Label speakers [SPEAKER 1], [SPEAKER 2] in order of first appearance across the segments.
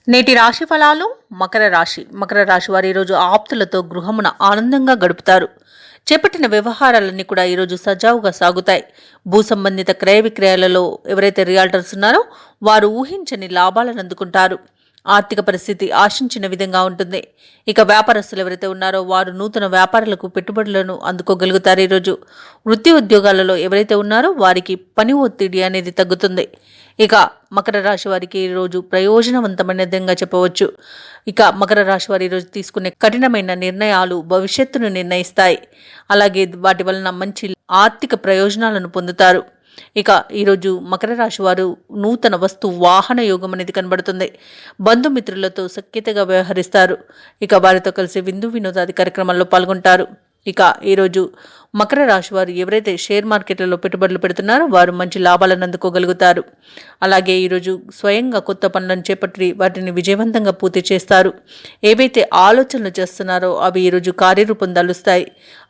[SPEAKER 1] నేటి రాశి ఫలాలు. మకర రాశి వారు ఈరోజు ఆప్తులతో గృహమున ఆనందంగా గడుపుతారు. చేపట్టిన వ్యవహారాలన్నీ కూడా ఈరోజు సజావుగా సాగుతాయి. భూ సంబంధిత క్రయ విక్రయాలలో ఎవరైతే రియాల్టర్స్ ఉన్నారో వారు ఊహించని లాభాలను అందుకుంటారు. ఆర్థిక పరిస్థితి ఆశించిన విధంగా ఉంటుంది. ఇక వ్యాపారస్తులు ఎవరైతే ఉన్నారో వారు నూతన వ్యాపారాలకు పెట్టుబడులను అందుకోగలుగుతారు. ఈరోజు వృత్తి ఉద్యోగాలలో ఎవరైతే ఉన్నారో వారికి పని ఒత్తిడి అనేది తగ్గుతుంది. ఇక మకర రాశి వారికి ఈరోజు ప్రయోజనవంతమైనదిగా చెప్పవచ్చు. ఇక మకర రాశి వారు ఈరోజు తీసుకునే కఠినమైన నిర్ణయాలు భవిష్యత్తును నిర్ణయిస్తాయి. అలాగే వాటి వలన మంచి ఆర్థిక ప్రయోజనాలను పొందుతారు. ఇక ఈరోజు మకర రాశి వారు నూతన వస్తు వాహన యోగం అనేది కనబడుతుంది. బంధుమిత్రులతో సఖ్యతగా వ్యవహరిస్తారు. ఇక వారితో కలిసి విందు వినోదాది కార్యక్రమాల్లో పాల్గొంటారు. ఇక ఈరోజు మకర రాశి వారు ఎవరైతే షేర్ మార్కెట్లలో పెట్టుబడులు పెడుతున్నారో వారు మంచి లాభాలను అందుకోగలుగుతారు. అలాగే ఈరోజు స్వయంగా కొత్త పనులను చేపట్టి వాటిని విజయవంతంగా పూర్తి చేస్తారు. ఏవైతే ఆలోచనలు చేస్తున్నారో అవి ఈరోజు కార్యరూపం దాలుస్తాయి.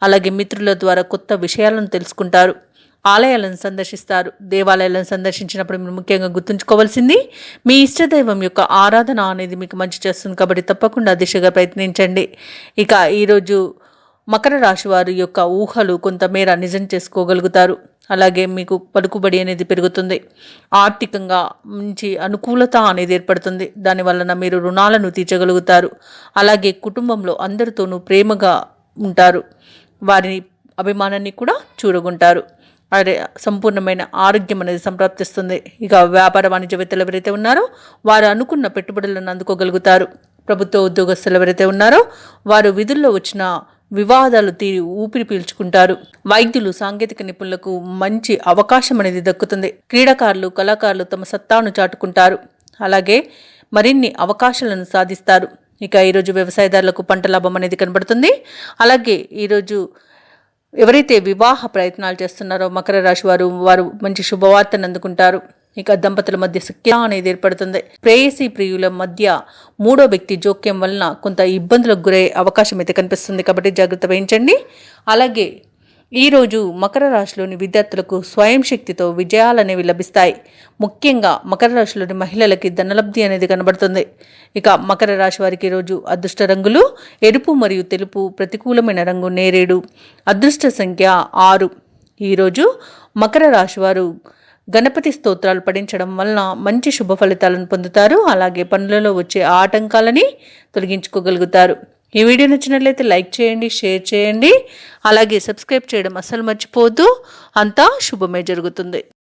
[SPEAKER 1] అలాగే మిత్రుల ద్వారా కొత్త విషయాలను తెలుసుకుంటారు. ఆలయాలను సందర్శిస్తారు. దేవాలయాలను సందర్శించినప్పుడు మీరు ముఖ్యంగా గుర్తుంచుకోవాల్సింది మీ ఇష్టదైవం యొక్క ఆరాధన అనేది మీకు మంచి చేస్తుంది. కాబట్టి తప్పకుండా దిశగా ప్రయత్నించండి. ఇక ఈరోజు మకర రాశి వారి యొక్క ఊహలు కొంతమేర నిజం చేసుకోగలుగుతారు. అలాగే మీకు పలుకుబడి అనేది పెరుగుతుంది. ఆర్థికంగా మంచి అనుకూలత అనేది ఏర్పడుతుంది. దానివలన మీరు రుణాలను తీర్చగలుగుతారు. అలాగే కుటుంబంలో అందరితోనూ ప్రేమగా ఉంటారు. వారి అభిమానాన్ని కూడా చూరగొంటారు. సంపూర్ణమైన ఆరోగ్యం అనేది సంప్రాప్తిస్తుంది. ఇక వ్యాపార వాణిజ్యవేత్తలు ఎవరైతే ఉన్నారో వారు అనుకున్న పెట్టుబడులను అందుకోగలుగుతారు. ప్రభుత్వ ఉద్యోగస్తులు ఎవరైతే ఉన్నారో వారు విధుల్లో వచ్చిన వివాదాలు తీరి ఊపిరి పీల్చుకుంటారు. వైద్యులు, సాంకేతిక నిపుణులకు మంచి అవకాశం అనేది దక్కుతుంది. క్రీడాకారులు, కళాకారులు తమ సత్తాను చాటుకుంటారు. అలాగే మరిన్ని అవకాశాలను సాధిస్తారు. ఇక ఈరోజు వ్యవసాయదారులకు పంట లాభం అనేది కనబడుతుంది. అలాగే ఈరోజు ఎవరైతే వివాహ ప్రయత్నాలు చేస్తున్నారో మకర రాశి వారు మంచి శుభవార్తను అందుకుంటారు. ఇక దంపతుల మధ్య సఖ్యత అనేది ఏర్పడుతుంది. ప్రేయసీ ప్రియుల మధ్య మూడో వ్యక్తి జోక్యం వలన కొంత ఇబ్బందులకు గురయ్యే అవకాశం అయితే కనిపిస్తుంది. కాబట్టి జాగ్రత్త వహించండి. అలాగే ఈరోజు మకర రాశిలోని విద్యార్థులకు స్వయం శక్తితో విజయాలు అనేవి లభిస్తాయి. ముఖ్యంగా మకర రాశిలోని మహిళలకి ధనలబ్ధి అనేది కనబడుతుంది. ఇక మకర రాశి వారికి ఈరోజు అదృష్ట రంగులు ఎరుపు మరియు తెలుపు, ప్రతికూలమైన రంగు నేరేడు, అదృష్ట సంఖ్య 6. ఈరోజు మకర రాశి వారు గణపతి స్తోత్రాలు పఠించడం వలన మంచి శుభ ఫలితాలను పొందుతారు. అలాగే పనులలో వచ్చే ఆటంకాలని తొలగించుకోగలుగుతారు. ఈ వీడియో నచ్చినట్లయితే లైక్ చేయండి, షేర్ చేయండి. అలాగే సబ్స్క్రైబ్ చేయడం అస్సలు మర్చిపోవద్దు. అంతా శుభమే జరుగుతుంది.